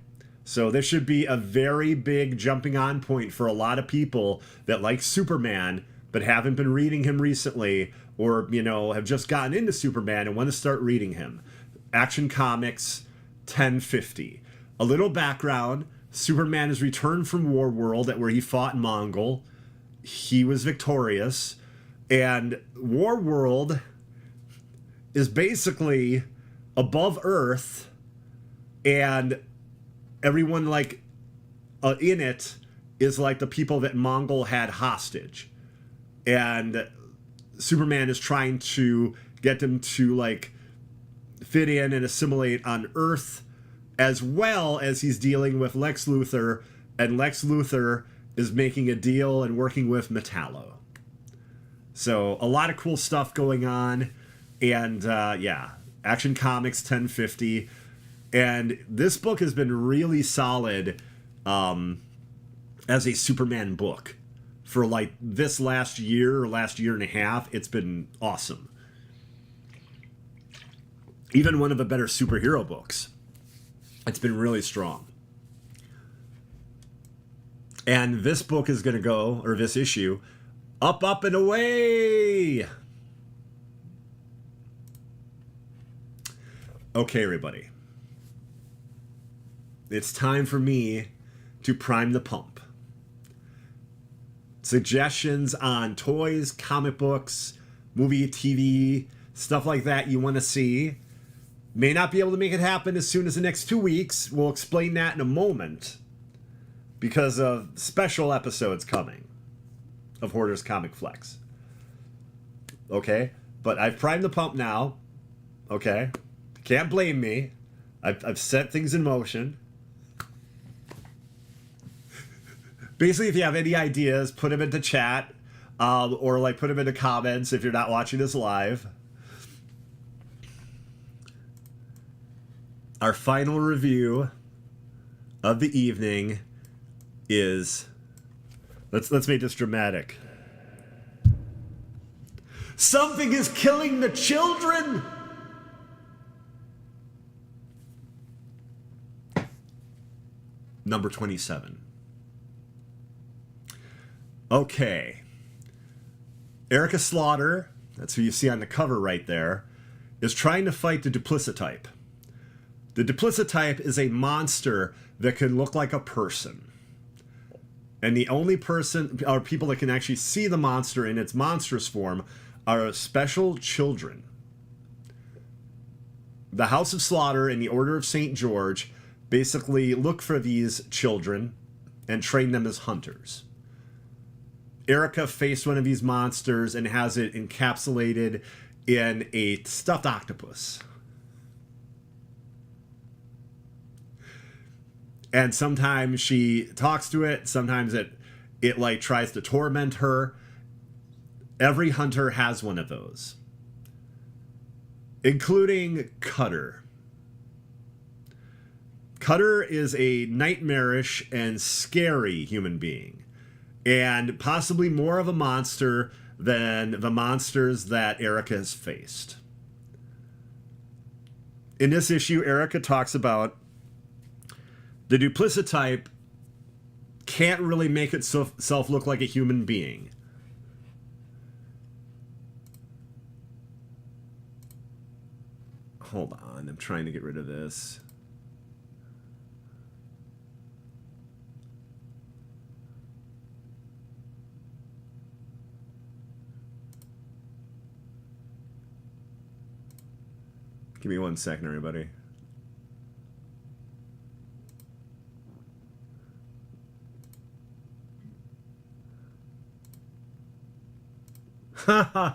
So this should be a very big jumping on point for a lot of people that like Superman, but haven't been reading him recently, or, have just gotten into Superman and want to start reading him. Action Comics 1050. A little background. Superman has returned from Warworld, where he fought Mongol. He was victorious. And Warworld is basically above Earth, and everyone in it is like the people that Mongol had hostage, and Superman is trying to get them to like fit in and assimilate on Earth, as well as he's dealing with Lex Luthor, and Lex Luthor is making a deal and working with Metallo. So a lot of cool stuff going on, and yeah, Action Comics 1050, and this book has been really solid as a Superman book for like this last year or last year and a half. It's been awesome. Even one of the better superhero books. It's been really strong. And this book is going to go, or this issue, up, up, and away! Okay, everybody. It's time for me to prime the pump. Suggestions on toys, comic books, movie, TV, stuff like that you want to see. May not be able to make it happen as soon as the next 2 weeks. We'll explain that in a moment, because of special episodes coming of Hoarder's Comic Flex. Okay? But I've primed the pump now. Okay? Can't blame me. I've set things in motion. Basically, if you have any ideas, put them into chat, or like put them into comments if you're not watching this live. Our final review of the evening is, let's make this dramatic. Something is killing the children. Number 27. Okay. Erica Slaughter, that's who you see on the cover right there, is trying to fight the Duplicitype. The Duplicitype is a monster that can look like a person. And the only person, or people that can actually see the monster in its monstrous form, are special children. The House of Slaughter and the Order of St. George basically look for these children and train them as hunters. Erica faced one of these monsters and has it encapsulated in a stuffed octopus. And sometimes she talks to it, sometimes it like tries to torment her. Every hunter has one of those, including Cutter. Cutter is a nightmarish and scary human being, and possibly more of a monster than the monsters that Erica has faced. In this issue, Erica talks about the Duplicitype can't really make itself look like a human being. Hold on, I'm trying to get rid of this. Give me 1 second, everybody. Haha,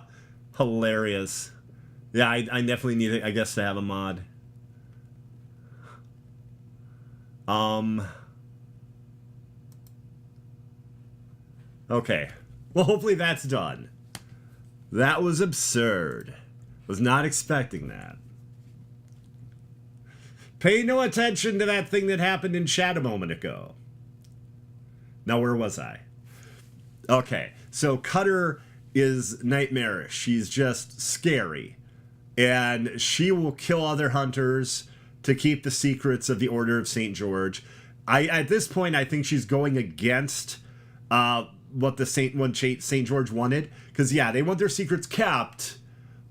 hilarious. Yeah, I definitely need it, I guess, to have a mod. Okay. Well, hopefully that's done. That was absurd. Was not expecting that. Pay no attention to that thing that happened in chat a moment ago. Now, where was I? Okay, so Cutter is nightmarish. She's just scary. And she will kill other hunters to keep the secrets of the Order of St. George. At this point, I think she's going against what St. George wanted. Because, yeah, they want their secrets kept,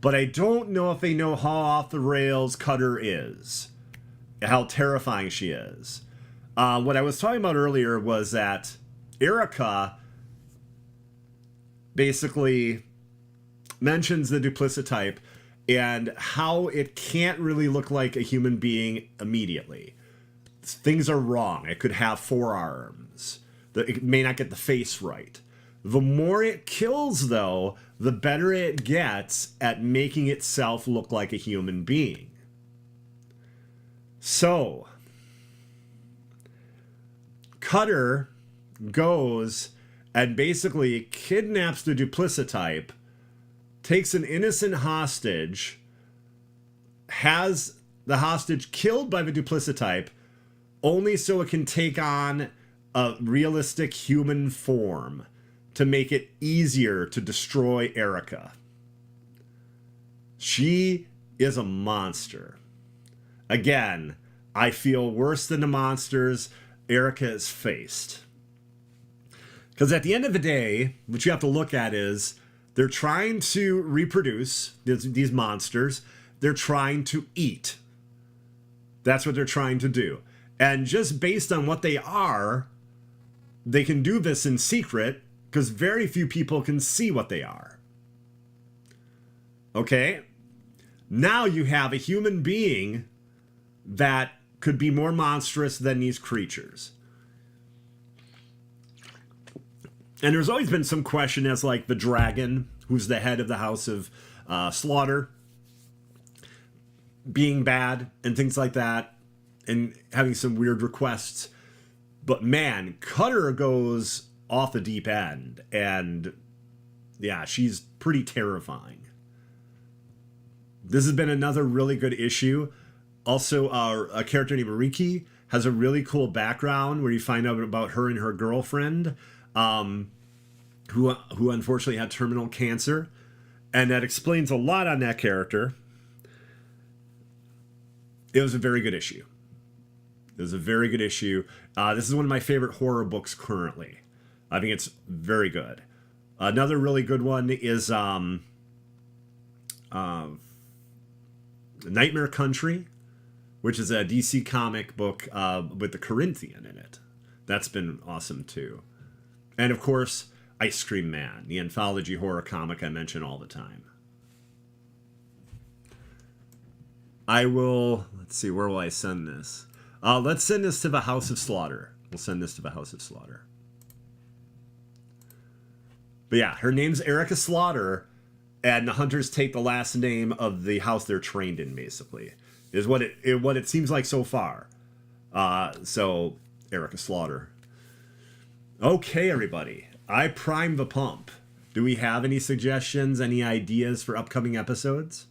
but I don't know if they know how off the rails Cutter is. How terrifying she is. What I was talking about earlier was that Erica basically mentions the Duplicitype and how it can't really look like a human being immediately. things are wrong. It could have 4 arms. It may not get the face right. The more it kills, though, the better it gets at making itself look like a human being. So, Cutter goes and basically kidnaps the duplicitype, takes an innocent hostage, has the hostage killed by the duplicitype, only so it can take on a realistic human form to make it easier to destroy Erica. She is a monster. Again, I feel worse than the monsters Erica has faced. Because at the end of the day, what you have to look at is they're trying to reproduce, these monsters. They're trying to eat. That's what they're trying to do. And just based on what they are, they can do this in secret because very few people can see what they are. Okay? Now you have a human being that could be more monstrous than these creatures. And there's always been some question as like the dragon, who's the head of the House of Slaughter, being bad and things like that, and having some weird requests. But man, Cutter goes off the deep end, and yeah, she's pretty terrifying. This has been another really good issue. Also, a character named Riki has a really cool background where you find out about her and her girlfriend, who unfortunately had terminal cancer, and that explains a lot on that character. It was a very good issue. It was a very good issue. This is one of my favorite horror books currently. I think it's very good. Another really good one is Nightmare Country, which is a DC comic book with the Corinthian in it. That's been awesome too. And of course, Ice Cream Man, the anthology horror comic I mention all the time. I will, let's see, where will I send this? Let's send this to the House of Slaughter. We'll send this to the House of Slaughter. But yeah, her name's Erica Slaughter, and the hunters take the last name of the house they're trained in, basically, is what it seems like so far. So, Erica Slaughter. Okay, everybody. I primed the pump. Do we have any suggestions, any ideas for upcoming episodes?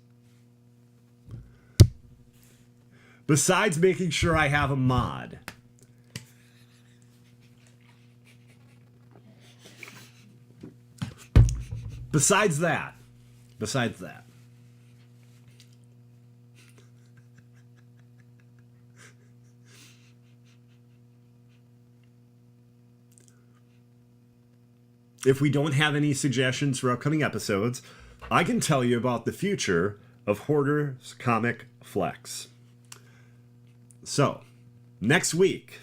Besides making sure I have a mod. Besides that. If we don't have any suggestions for upcoming episodes, I can tell you about the future of Hoarder's Comic Flex. So, next week,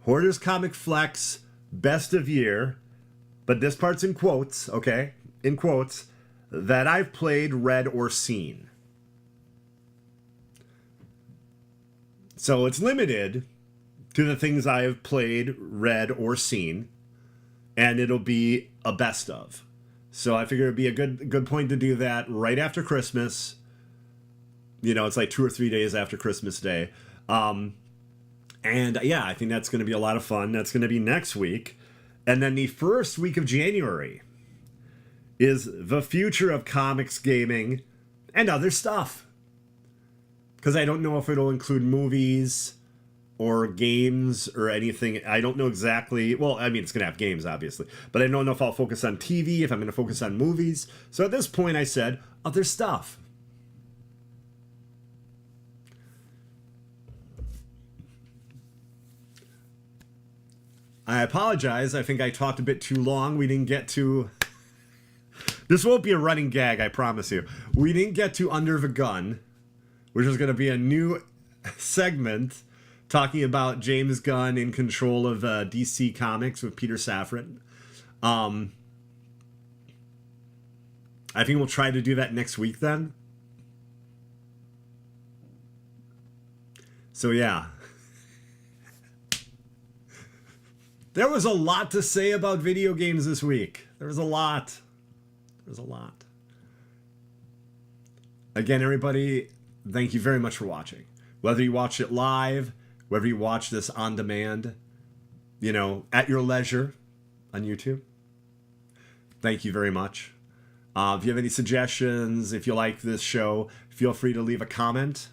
Hoarder's Comic Flex Best of Year, but this part's in quotes, okay? In quotes, that I've played, read, or seen. So it's limited to the things I have played, read, or seen, and it'll be a best of. So I figure it'd be a good point to do that right after Christmas. You know, it's like 2 or 3 days after Christmas Day. And yeah, I think that's going to be a lot of fun. That's going to be next week. And then the first week of January is the future of comics, gaming, and other stuff. Because I don't know if it'll include movies or games or anything. I don't know exactly. Well, I mean, it's going to have games, obviously. But I don't know if I'll focus on TV, if I'm going to focus on movies. So at this point, I said, other stuff. I apologize. I think I talked a bit too long. We didn't get to... This won't be a running gag, I promise you. We didn't get to Under the Gun, which is going to be a new segment talking about James Gunn in control of DC Comics with Peter Safran. I think we'll try to do that next week then. So yeah. There was a lot to say about video games this week. There was a lot. There's a lot. Again, everybody, thank you very much for watching. Whether you watch it live, whether you watch this on demand, you know, at your leisure on YouTube, thank you very much. If you have any suggestions, if you like this show, feel free to leave a comment.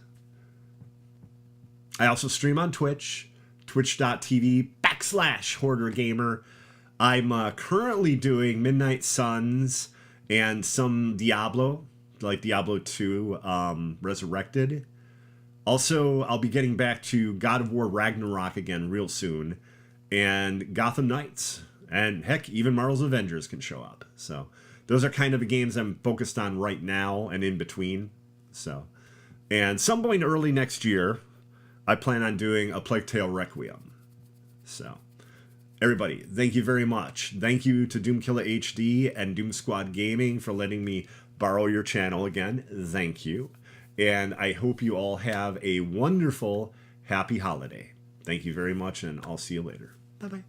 I also stream on Twitch, twitch.tv/Hoardergamer. I'm currently doing Midnight Suns and some Diablo, like Diablo 2 Resurrected. Also, I'll be getting back to God of War Ragnarok again real soon, and Gotham Knights, and heck, even Marvel's Avengers can show up. So those are kind of the games I'm focused on right now and in between. So, and some point early next year, I plan on doing a Plague Tale Requiem. So, everybody, thank you very much. Thank you to Doomkiller HD and Doom Squad Gaming for letting me borrow your channel again. Thank you. And I hope you all have a wonderful, happy holiday. Thank you very much, and I'll see you later. Bye-bye.